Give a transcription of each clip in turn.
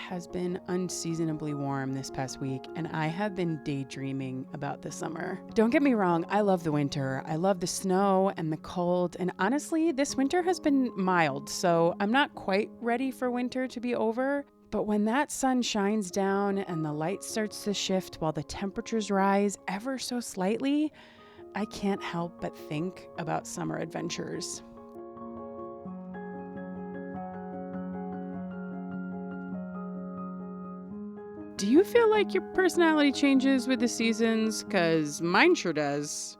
has been unseasonably warm this past week, and I have been daydreaming about the summer. Don't get me wrong, I love the winter. I love the snow and the cold, and honestly, this winter has been mild, so I'm not quite ready for winter to be over. But when that sun shines down and the light starts to shift while the temperatures rise ever so slightly, I can't help but think about summer adventures. Do you feel like your personality changes with the seasons? 'Cause mine sure does.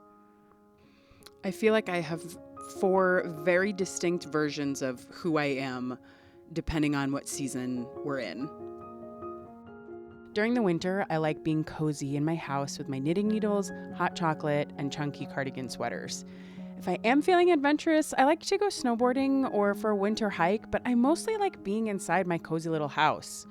I feel like I have 4 very distinct versions of who I am, depending on what season we're in. During the winter, I like being cozy in my house with my knitting needles, hot chocolate, and chunky cardigan sweaters. If I am feeling adventurous, I like to go snowboarding or for a winter hike, but I mostly like being inside my cozy little house.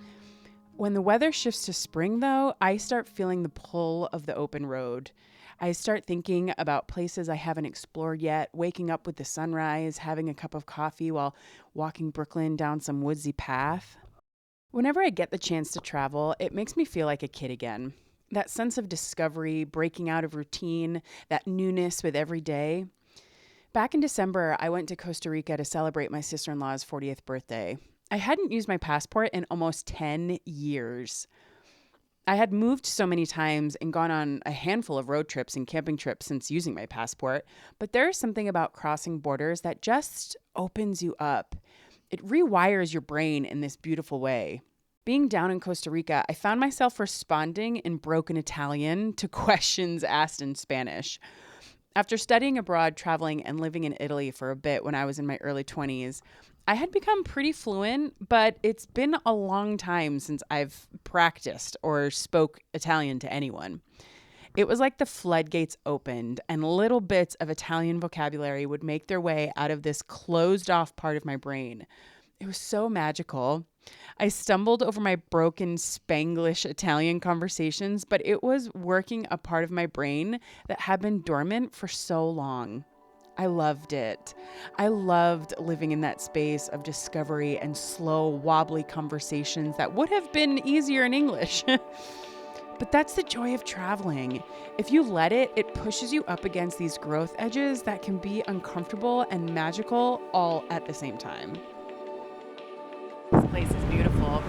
When the weather shifts to spring, though, I start feeling the pull of the open road. I start thinking about places I haven't explored yet, waking up with the sunrise, having a cup of coffee while walking Brooklyn down some woodsy path. Whenever I get the chance to travel, it makes me feel like a kid again. That sense of discovery, breaking out of routine, that newness with every day. Back in December, I went to Costa Rica to celebrate my sister-in-law's 40th birthday. I hadn't used my passport in almost 10 years. I had moved so many times and gone on a handful of road trips and camping trips since using my passport, but there's something about crossing borders that just opens you up. It rewires your brain in this beautiful way. Being down in Costa Rica, I found myself responding in broken Italian to questions asked in Spanish. After studying abroad, traveling, and living in Italy for a bit when I was in my early 20s, I had become pretty fluent, but it's been a long time since I've practiced or spoke Italian to anyone. It was like the floodgates opened and little bits of Italian vocabulary would make their way out of this closed off part of my brain. It was so magical. I stumbled over my broken Spanglish Italian conversations, but it was working a part of my brain that had been dormant for so long. I loved it. I loved living in that space of discovery and slow, wobbly conversations that would have been easier in English. But that's the joy of traveling. If you let it, it pushes you up against these growth edges that can be uncomfortable and magical all at the same time. This place is beautiful.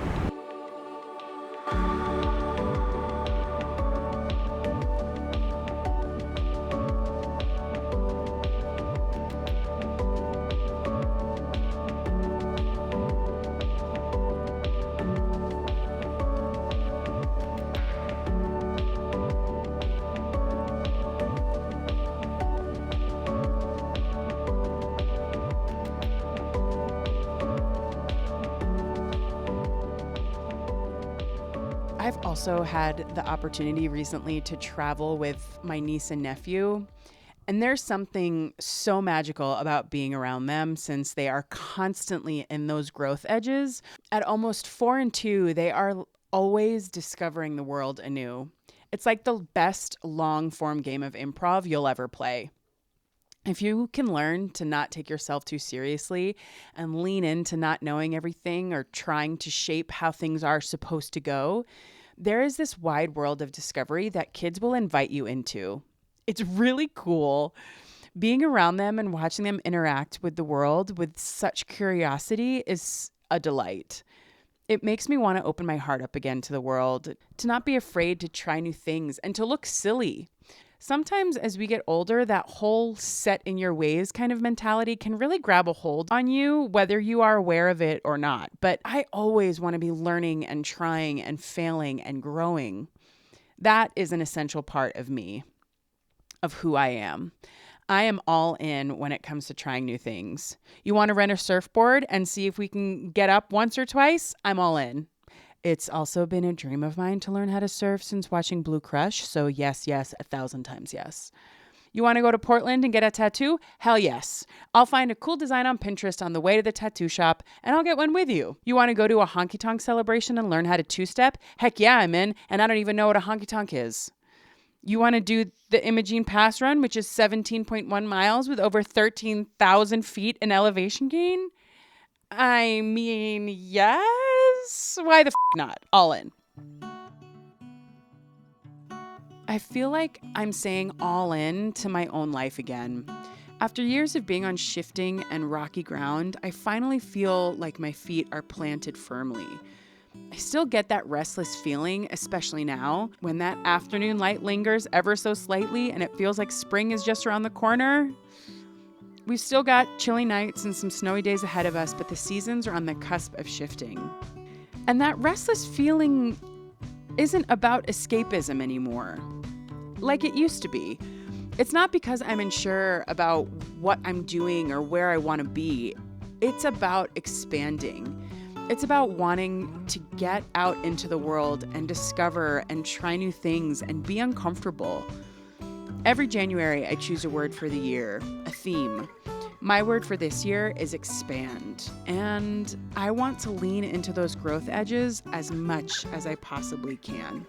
I've also had the opportunity recently to travel with my niece and nephew, and there's something so magical about being around them since they are constantly in those growth edges. At almost 4 and 2, they are always discovering the world anew. It's like the best long form game of improv you'll ever play. If you can learn to not take yourself too seriously and lean into not knowing everything or trying to shape how things are supposed to go, there is this wide world of discovery that kids will invite you into. It's really cool. Being around them and watching them interact with the world with such curiosity is a delight. It makes me want to open my heart up again to the world, to not be afraid to try new things and to look silly. Sometimes as we get older, that whole set in your ways kind of mentality can really grab a hold on you, whether you are aware of it or not. But I always want to be learning and trying and failing and growing. That is an essential part of me, of who I am. I am all in when it comes to trying new things. You want to rent a surfboard and see if we can get up once or twice? I'm all in. It's also been a dream of mine to learn how to surf since watching Blue Crush, so yes, 1,000 times yes. You want to go to Portland and get a tattoo? Hell yes. I'll find a cool design on Pinterest on the way to the tattoo shop, and I'll get one with you. You want to go to a honky-tonk celebration and learn how to two-step? Heck yeah, I'm in, and I don't even know what a honky-tonk is. You want to do the Imogene Pass Run, which is 17.1 miles with over 13,000 feet in elevation gain? I mean, yes. Because why the not? All in. I feel like I'm saying all in to my own life again. After years of being on shifting and rocky ground, I finally feel like my feet are planted firmly. I still get that restless feeling, especially now, when that afternoon light lingers ever so slightly and it feels like spring is just around the corner. We've still got chilly nights and some snowy days ahead of us, but the seasons are on the cusp of shifting. And that restless feeling isn't about escapism anymore, like it used to be. It's not because I'm unsure about what I'm doing or where I want to be. It's about expanding. It's about wanting to get out into the world and discover and try new things and be uncomfortable. Every January, I choose a word for the year, a theme. My word for this year is expand, and I want to lean into those growth edges as much as I possibly can.